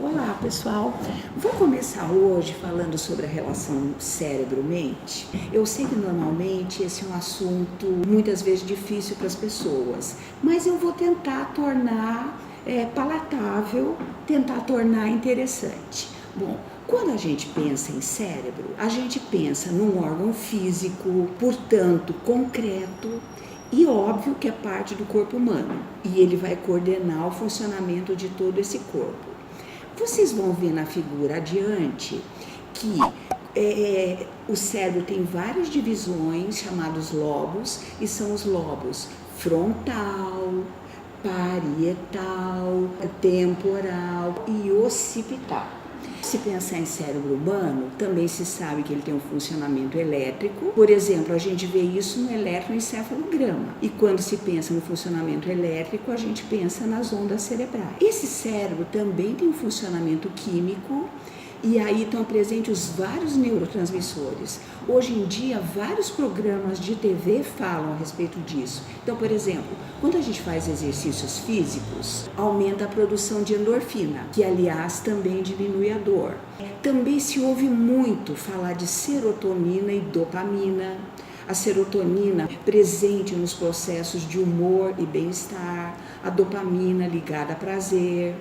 Olá pessoal, vou começar hoje falando sobre a relação cérebro-mente. Eu sei que normalmente esse é um assunto muitas vezes difícil para as pessoas, mas eu vou tentar tornar palatável, tentar tornar interessante. Bom, quando a gente pensa em cérebro, a gente pensa num órgão físico, portanto concreto, e óbvio que é parte do corpo humano, e ele vai coordenar o funcionamento de todo esse corpo. Vocês vão ver na figura adiante que o cérebro tem várias divisões chamados lobos, e são os lobos frontal, parietal, temporal e occipital. Se pensar em cérebro humano, também se sabe que ele tem um funcionamento elétrico. Por exemplo, a gente vê isso no eletroencefalograma. E quando se pensa no funcionamento elétrico, a gente pensa nas ondas cerebrais. Esse cérebro também tem um funcionamento químico, e aí estão presentes os vários neurotransmissores. Hoje em dia, vários programas de TV falam a respeito disso. Então, por exemplo, quando a gente faz exercícios físicos, aumenta a produção de endorfina, que aliás também diminui a dor. Também se ouve muito falar de serotonina e dopamina. A serotonina presente nos processos de humor e bem-estar, a dopamina ligada a prazer.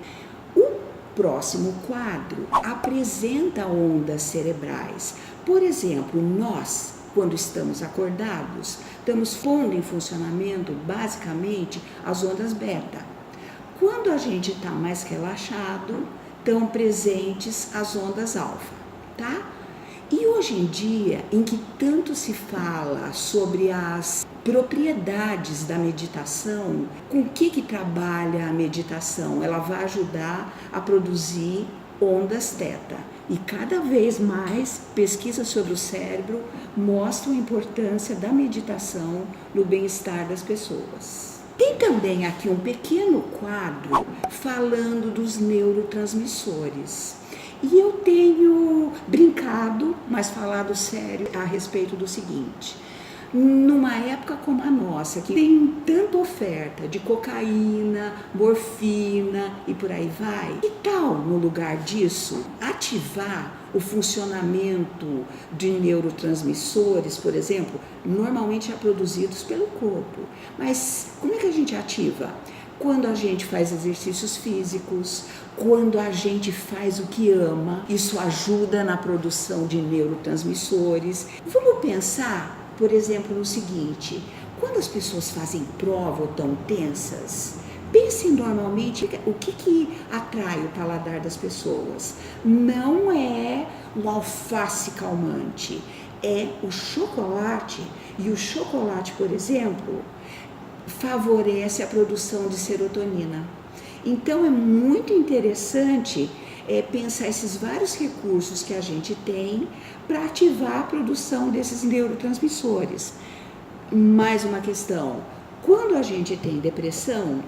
O próximo quadro apresenta ondas cerebrais. Por exemplo, nós, quando estamos acordados, estamos pondo em funcionamento basicamente as ondas beta. Quando a gente está mais relaxado, estão presentes as ondas alfa, tá? E hoje em dia, em que tanto se fala sobre as propriedades da meditação, com o que trabalha a meditação? Ela vai ajudar a produzir ondas teta. E cada vez mais pesquisas sobre o cérebro mostram a importância da meditação no bem-estar das pessoas. Tem também aqui um pequeno quadro falando dos neurotransmissores. E eu tenho brincado, mas falado sério a respeito do seguinte: numa época como a nossa, que tem tanta oferta de cocaína, morfina e por aí vai, que tal, no lugar disso, ativar o funcionamento de neurotransmissores, por exemplo, normalmente produzidos pelo corpo? Mas como é que a gente ativa? Quando a gente faz exercícios físicos, quando a gente faz o que ama, isso ajuda na produção de neurotransmissores. Vamos pensar, por exemplo, no seguinte: quando as pessoas fazem prova ou estão tensas, pensem normalmente o que atrai o paladar das pessoas. Não é o alface calmante, é o chocolate. E o chocolate, por exemplo, favorece a produção de serotonina. Então é muito interessante pensar esses vários recursos que a gente tem para ativar a produção desses neurotransmissores. Mais uma questão: quando a gente tem depressão,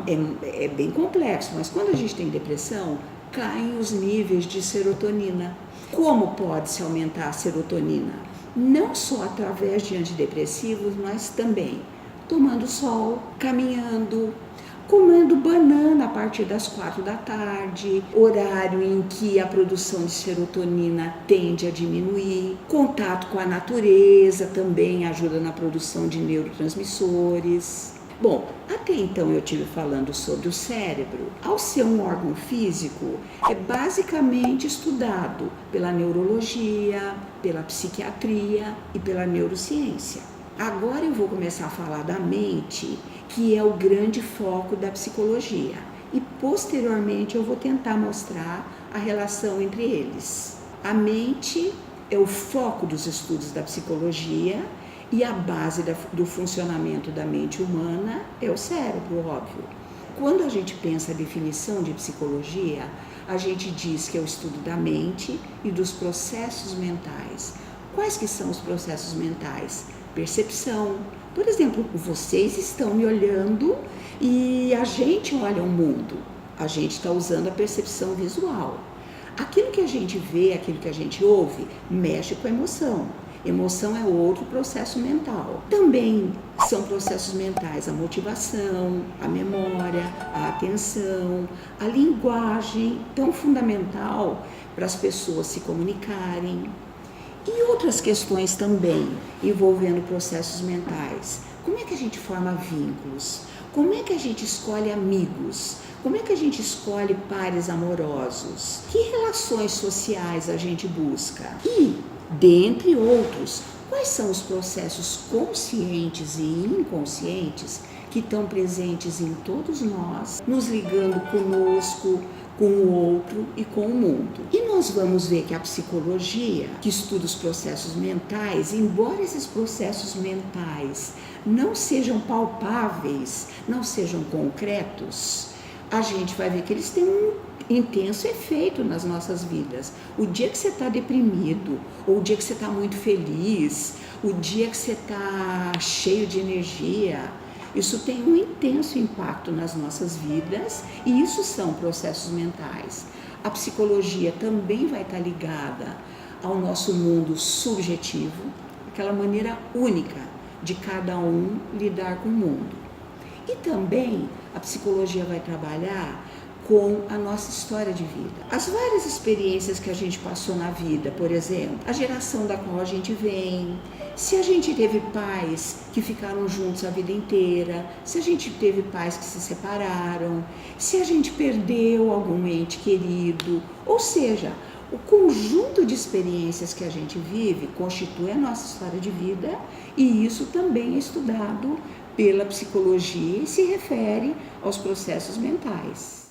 é bem complexo, mas quando a gente tem depressão, caem os níveis de serotonina. Como pode-se aumentar a serotonina? Não só através de antidepressivos, mas também tomando sol, caminhando, comendo banana a partir das 4 da tarde, horário em que a produção de serotonina tende a diminuir. Contato com a natureza também ajuda na produção de neurotransmissores. Bom, até então eu estive falando sobre o cérebro. Ao ser um órgão físico, é basicamente estudado pela neurologia, pela psiquiatria e pela neurociência. Agora eu vou começar a falar da mente, que é o grande foco da psicologia, e posteriormente eu vou tentar mostrar a relação entre eles. A mente é o foco dos estudos da psicologia, e a base do funcionamento da mente humana é o cérebro, óbvio. Quando a gente pensa a definição de psicologia, a gente diz que é o estudo da mente e dos processos mentais. Quais que são os processos mentais? Percepção. Por exemplo, vocês estão me olhando e a gente olha o mundo. A gente está usando a percepção visual. Aquilo que a gente vê, aquilo que a gente ouve, mexe com a emoção. Emoção é outro processo mental. Também são processos mentais a motivação, a memória, a atenção, a linguagem, tão fundamental para as pessoas se comunicarem. E outras questões também envolvendo processos mentais. Como é que a gente forma vínculos? Como é que a gente escolhe amigos? Como é que a gente escolhe pares amorosos? Que relações sociais a gente busca? E, dentre outros, quais são os processos conscientes e inconscientes que estão presentes em todos nós, nos ligando conosco, com o outro e com o mundo? E nós vamos ver que a psicologia, que estuda os processos mentais, embora esses processos mentais não sejam palpáveis, não sejam concretos, a gente vai ver que eles têm um intenso efeito nas nossas vidas. O dia que você está deprimido, ou o dia que você está muito feliz, o dia que você está cheio de energia, isso tem um intenso impacto nas nossas vidas e isso são processos mentais. A psicologia também vai estar ligada ao nosso mundo subjetivo, aquela maneira única de cada um lidar com o mundo. E também a psicologia vai trabalhar com a nossa história de vida. As várias experiências que a gente passou na vida, por exemplo, a geração da qual a gente vem, se a gente teve pais que ficaram juntos a vida inteira, se a gente teve pais que se separaram, se a gente perdeu algum ente querido, ou seja, o conjunto de experiências que a gente vive constitui a nossa história de vida e isso também é estudado pela psicologia e se refere aos processos mentais.